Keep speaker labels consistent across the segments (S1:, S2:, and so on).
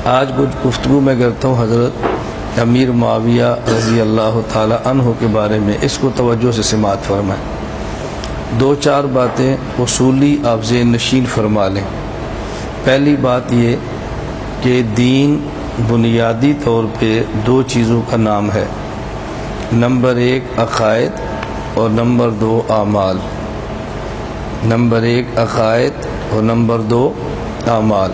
S1: آج کچھ گفتگو میں کرتا ہوں حضرت امیر معاویہ رضی اللہ تعالی عنہ کے بارے میں، اس کو توجہ سے سماعت فرمائیں۔ دو چار باتیں اصولی آپ ذہن نشین فرما لیں۔ پہلی بات یہ کہ دین بنیادی طور پہ دو چیزوں کا نام ہے، نمبر ایک عقائد اور نمبر دو اعمال۔ نمبر ایک عقائد اور نمبر دو اعمال۔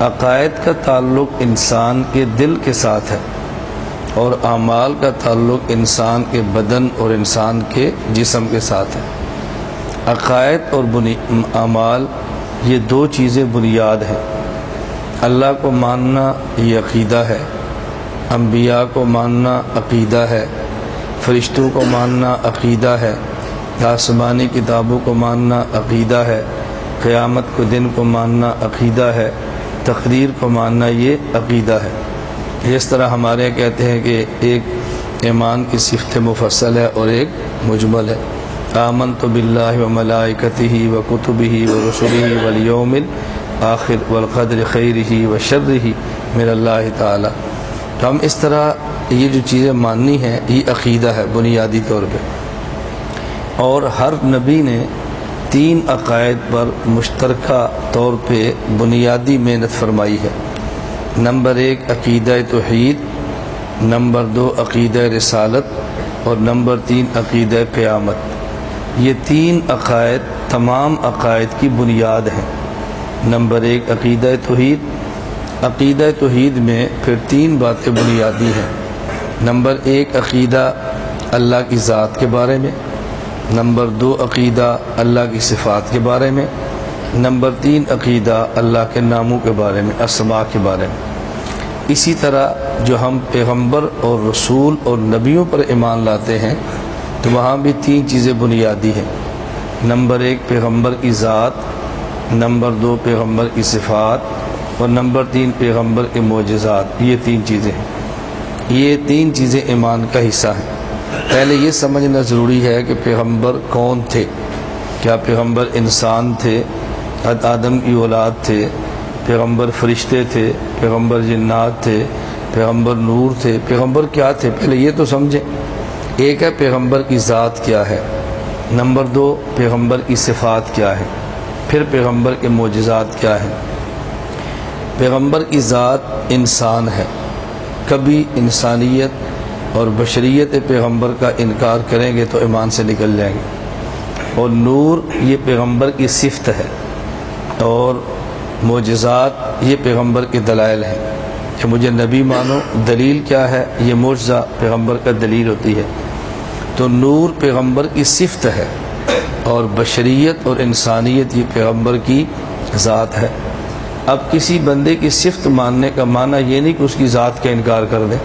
S1: عقائد کا تعلق انسان کے دل کے ساتھ ہے اور اعمال کا تعلق انسان کے بدن اور انسان کے جسم کے ساتھ ہے۔ عقائد اور اعمال یہ دو چیزیں بنیاد ہیں۔ اللہ کو ماننا یہ عقیدہ ہے، انبیاء کو ماننا عقیدہ ہے، فرشتوں کو ماننا عقیدہ ہے، آسمانی کتابوں کو ماننا عقیدہ ہے، قیامت کے دن کو ماننا عقیدہ ہے، تقدیر کو ماننا یہ عقیدہ ہے۔ اس طرح ہمارے کہتے ہیں کہ ایک ایمان کی صفت مفصل ہے اور ایک مجمل ہے۔ آمنت باللہ وملائکتہ وکتبہ ورسلہ والیوم الآخر والقدر خیرہ وشرہ من اللہ تعالی۔ تو ہم اس طرح یہ جو چیزیں ماننی ہیں یہ عقیدہ ہے بنیادی طور پہ، اور ہر نبی نے تین عقائد پر مشترکہ طور پہ بنیادی محنت فرمائی ہے۔ نمبر ایک عقیدہ توحید، نمبر دو عقیدہ رسالت اور نمبر تین عقیدہ قیامت۔ یہ تین عقائد تمام عقائد کی بنیاد ہیں۔ نمبر ایک عقیدہ توحید، عقیدہ توحید میں پھر تین باتیں بنیادی ہیں۔ نمبر ایک عقیدہ اللہ کی ذات کے بارے میں، نمبر دو عقیدہ اللہ کی صفات کے بارے میں، نمبر تین عقیدہ اللہ کے ناموں کے بارے میں، اسماء کے بارے میں۔ اسی طرح جو ہم پیغمبر اور رسول اور نبیوں پر ایمان لاتے ہیں تو وہاں بھی تین چیزیں بنیادی ہیں۔ نمبر ایک پیغمبر کی ذات، نمبر دو پیغمبر کی صفات اور نمبر تین پیغمبر کے معجزات۔ یہ تین چیزیں ہیں، یہ تین چیزیں ایمان کا حصہ ہیں۔ پہلے یہ سمجھنا ضروری ہے کہ پیغمبر کون تھے۔ کیا پیغمبر انسان تھے، آدم کی اولاد تھے، پیغمبر فرشتے تھے، پیغمبر جنات تھے، پیغمبر نور تھے، پیغمبر کیا تھے؟ پہلے یہ تو سمجھیں۔ ایک ہے پیغمبر کی ذات کیا ہے، نمبر دو پیغمبر کی صفات کیا ہے، پھر پیغمبر کے معجزات کیا ہیں۔ پیغمبر کی ذات انسان ہے، کبھی انسانیت اور بشریت پیغمبر کا انکار کریں گے تو ایمان سے نکل جائیں گے۔ اور نور یہ پیغمبر کی صفت ہے، اور معجزات یہ پیغمبر کے دلائل ہیں کہ مجھے نبی مانو۔ دلیل کیا ہے؟ یہ معجزہ پیغمبر کا دلیل ہوتی ہے۔ تو نور پیغمبر کی صفت ہے اور بشریت اور انسانیت یہ پیغمبر کی ذات ہے۔ اب کسی بندے کی صفت ماننے کا معنی یہ نہیں کہ اس کی ذات کا انکار کر دیں۔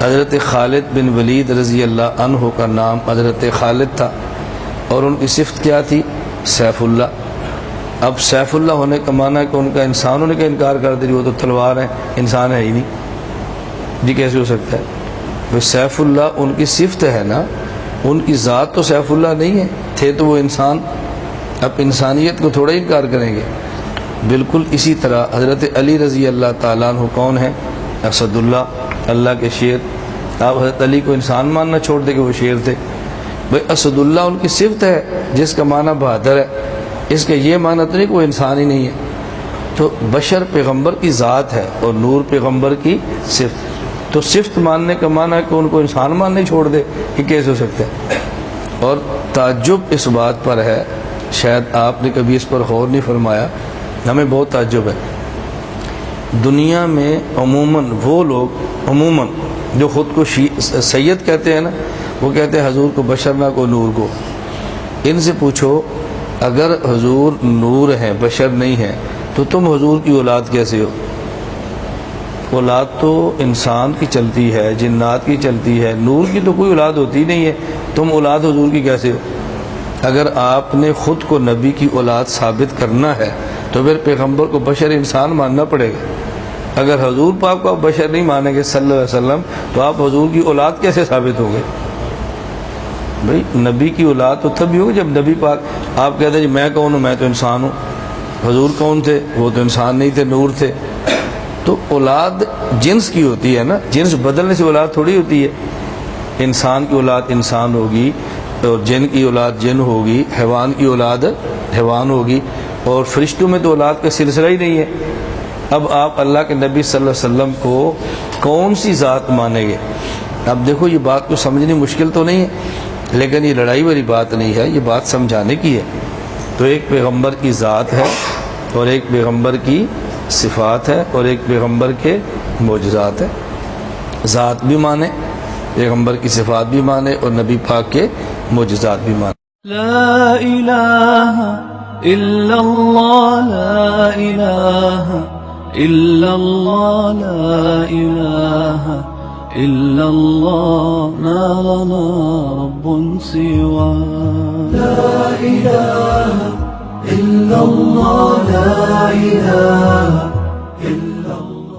S1: حضرت خالد بن ولید رضی اللہ عنہ کا نام حضرت خالد تھا اور ان کی صفت کیا تھی؟ سیف اللہ۔ اب سیف اللہ ہونے کا معنی ہے کہ ان کا انسان ہونے کا انکار کر دے، وہ تو تلوار ہے، انسان ہے ہی نہیں، جی کیسے ہو سکتا ہے؟ وہ سیف اللہ ان کی صفت ہے نا، ان کی ذات تو سیف اللہ نہیں ہے، تھے تو وہ انسان۔ اب انسانیت کو تھوڑا انکار کریں گے۔ بالکل اسی طرح حضرت علی رضی اللہ تعالیٰ عنہ کون ہے؟ اسد اللہ، اللہ کے شیر۔ آپ حضرت علی کو انسان ماننا چھوڑ دے کہ وہ شیر تھے؟ بھائی اسد اللہ ان کی صفت ہے جس کا معنی بہادر ہے، اس کا یہ معنی تو نہیں کہ وہ انسان ہی نہیں ہے۔ تو بشر پیغمبر کی ذات ہے اور نور پیغمبر کی صفت۔ تو صفت ماننے کا معنی ہے کہ ان کو انسان ماننے چھوڑ دے، یہ کیسے ہو سکتا ہے؟ اور تعجب اس بات پر ہے، شاید آپ نے کبھی اس پر غور نہیں فرمایا، ہمیں بہت تعجب ہے۔ دنیا میں عموماً وہ لوگ جو خود کو سید کہتے ہیں نا، وہ کہتے ہیں حضور کو بشر نہ کو نور کو۔ ان سے پوچھو اگر حضور نور ہیں بشر نہیں ہیں تو تم حضور کی اولاد کیسے ہو؟ اولاد تو انسان کی چلتی ہے، جنات کی چلتی ہے، نور کی تو کوئی اولاد ہوتی نہیں ہے، تم اولاد حضور کی کیسے ہو؟ اگر آپ نے خود کو نبی کی اولاد ثابت کرنا ہے تو پھر پیغمبر کو بشر انسان ماننا پڑے گا۔ اگر حضور پاک کو آپ بشر نہیں مانیں گے صلی اللہ علیہ وسلم تو آپ حضور کی اولاد کیسے ثابت ہوں گے؟ بھائی نبی کی اولاد تو تب ہی ہوگی جب نبی پاک آپ کہتے ہیں جی میں کون ہوں؟ میں تو انسان ہوں۔ حضور کون تھے؟ وہ تو انسان نہیں تھے، نور تھے۔ تو اولاد جنس کی ہوتی ہے نا، جنس بدلنے سے اولاد تھوڑی ہوتی ہے. انسان کی اولاد انسان ہوگی، اور جن کی اولاد جن ہوگی، حیوان کی اولاد حیوان ہوگی، اور فرشتوں میں تو اولاد کا سلسلہ ہی نہیں ہے. اب آپ اللہ کے نبی صلی اللہ علیہ وسلم کو کون سی ذات مانیں گے؟ اب دیکھو یہ بات کو سمجھنی مشکل تو نہیں ہے، لیکن یہ لڑائی والی بات نہیں ہے، یہ بات سمجھانے کی ہے. تو ایک پیغمبر کی ذات ہے، اور ایک پیغمبر کی صفات ہے، اور ایک پیغمبر کے معجزات ہیں. ذات بھی مانے، پیغمبر کی صفات بھی مانے، اور نبی پاک کے معجزات بھی مانے.
S2: لا الہ الا اللہ، لا الہ الا اللہ، لا الہ الا اللہ، ما لنا رب سوا. لا الہ الا اللہ، لا الہ الا اللہ.